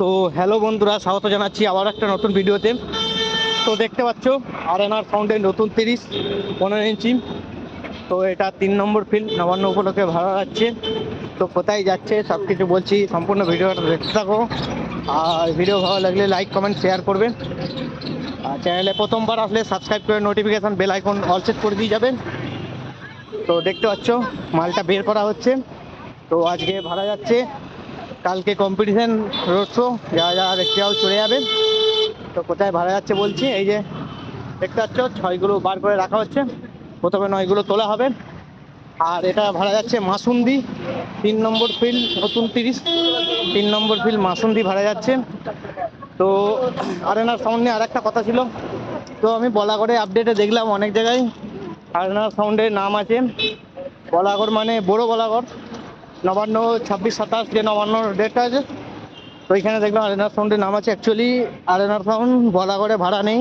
তো হ্যালো বন্ধুরা, স্বাগত জানাচ্ছি আবার একটা নতুন ভিডিওতে। তো দেখতে পাচ্ছ আরএনআর সাউন্ডের নতুন 30-15 ইঞ্চি। তো এটা 3 নম্বর ফিল্ড নবান্ন উপলক্ষে ভাড়া যাচ্ছে। তো কোথায় যাচ্ছে সব কিছু বলছি, সম্পূর্ণ ভিডিওটা দেখতে থাকো। আর ভিডিও ভালো লাগলে লাইক কমেন্ট শেয়ার করবে। আর চ্যানেলে প্রথমবার আসলে সাবস্ক্রাইব করে notification bell icon all set করে দিয়ে যাবেন। তো দেখতে পাচ্ছ মালটা বের করা হচ্ছে। তো আজকে ভাড়া যাচ্ছে, কালকে কম্পিটিশন রোড শো, যারা যারা দেখতে যাও চলে যাবে। তো কোথায় ভাড়া যাচ্ছে বলছি, এই যে দেখতে পাচ্ছ ছয়গুলো বার করে রাখা হচ্ছে, প্রথমে 9গুলো তোলা হবে। আর এটা ভাড়া যাচ্ছে মাসুন্দি 3 নম্বর ফিল্ড নতুন 3 নম্বর ফিল্ড মাসুন্দি ভাড়া যাচ্ছে। তো আরেনার সাউন্ড নিয়ে আর একটা কথা ছিল, তো আমি বলাগড়ে আপডেটে দেখলাম অনেক জায়গায় আরেনার সাউন্ডের নাম আছে। বলাগড় মানে বড় বলাগড়, নবান্ন 26-27 যে নবান্ন ডেটটা আছে, তো এখানে দেখলাম আরেনার সাউন্ডের নাম আছে। অ্যাকচুয়ালি আরেনার সাউন্ড বলাগড়ে ভাড়া নেই,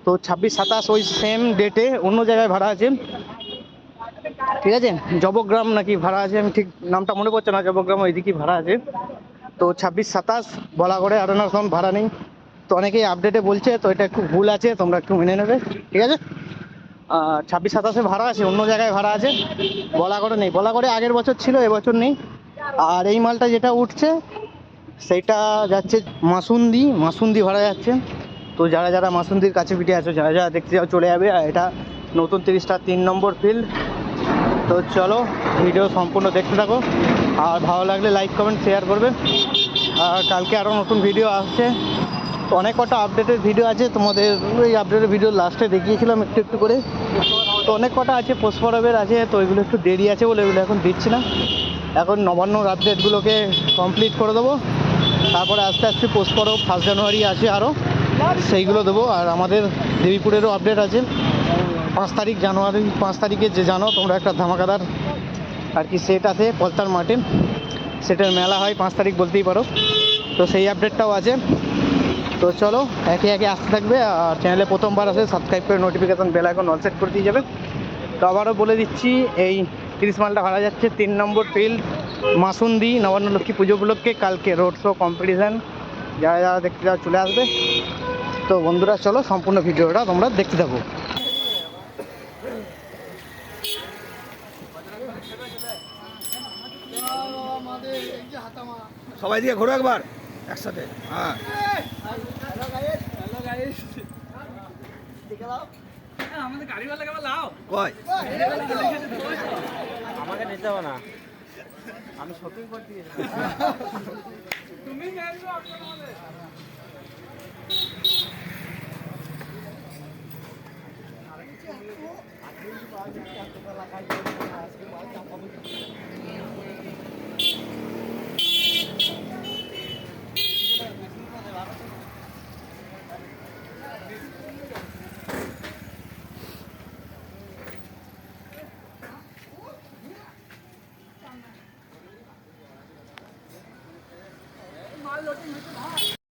তো 26-27 ওই সেম ডেটে অন্য জায়গায় ভাড়া আছে, ঠিক আছে। জবগ্রাম নাকি ভাড়া আছে, আমি ঠিক নামটা মনে পড়ছে না, জবগ্রাম ওইদিকেই ভাড়া আছে। তো 26-27 বলাগড়ে আরেনার সাউন্ড ভাড়া নেই। তো অনেকেই আপডেটে বলছে, তো এটা একটু ভুল আছে, তোমরা একটু মেনে নেবে, ঠিক আছে। 26-27 ভাড়া আছে, অন্য জায়গায় ভাড়া আছে, বলাগড়ে নেই। বলাগড়ে আগের বছর ছিল, এবছর নেই। আর এই মালটা যেটা উঠছে সেইটা যাচ্ছে মাসুন্দি ভাড়া যাচ্ছে। তো যারা যারা মাসুন্দির কাছে পিঠে আছো, যারা যারা দেখতে যাও চলে যাবে। আর এটা নতুন 30টা 3 নম্বর ফিল্ড। তো চলো ভিডিও সম্পূর্ণ দেখতে থাকো, আর ভালো লাগলে লাইক কমেন্ট শেয়ার করবে। আর কালকে আরও নতুন ভিডিও আসছে, অনেক কটা আপডেটের ভিডিও আছে, তোমাদের ওই আপডেটের ভিডিও লাস্টে দেখিয়েছিলাম একটু একটু করে। তো অনেক কটা আছে, পুষ্পরবের আছে, তো এগুলো একটু দেরি আছে বলে এগুলো এখন দিচ্ছি না। এখন নবান্নর আপডেটগুলোকে কমপ্লিট করে দেবো, তারপরে আস্তে আস্তে পুষ্পরব 1 জানুয়ারি আছে আরও, সেইগুলো দেবো। আর আমাদের দেবীপুরেরও আপডেট আছে 5 তারিখে, যে জানো তোমরা, একটা ধামাকাদার আর কি সেট আছে পলতার মার্টিন, সেটের মেলা হয় 5 তারিখ বলতেই পারো। তো সেই আপডেটটাও আছে। তো চলো একে একে আসতে থাকবে। আর চ্যানেলে প্রথমবার আসে সাবস্ক্রাইব করে notification bell icon all set করে দিয়ে যাবে। তো আবারও বলে দিচ্ছি, এই 30 মালটা ভাড়া যাচ্ছে 3 নম্বর ফিল্ড মাসুন্দি নবান্ন লক্ষ্মী পুজো উপলক্ষে। কালকে রোড শো কম্পিটিশান, যারা যারা দেখতে যাও চলে আসবে। তো বন্ধুরা চলো সম্পূর্ণ ভিডিওটা তোমরা দেখতে থাকো। সবাই দিকে ঘোরো একবার একসাথে। হ্যাঁ আমাদের গাড়িওয়ালা কেবল লাও কয় আমাকে নিতে হবে না, আমি শপিং করতে গেছিলাম। তুমি জানো আপনাদের মাল লোডিং হচ্ছে না।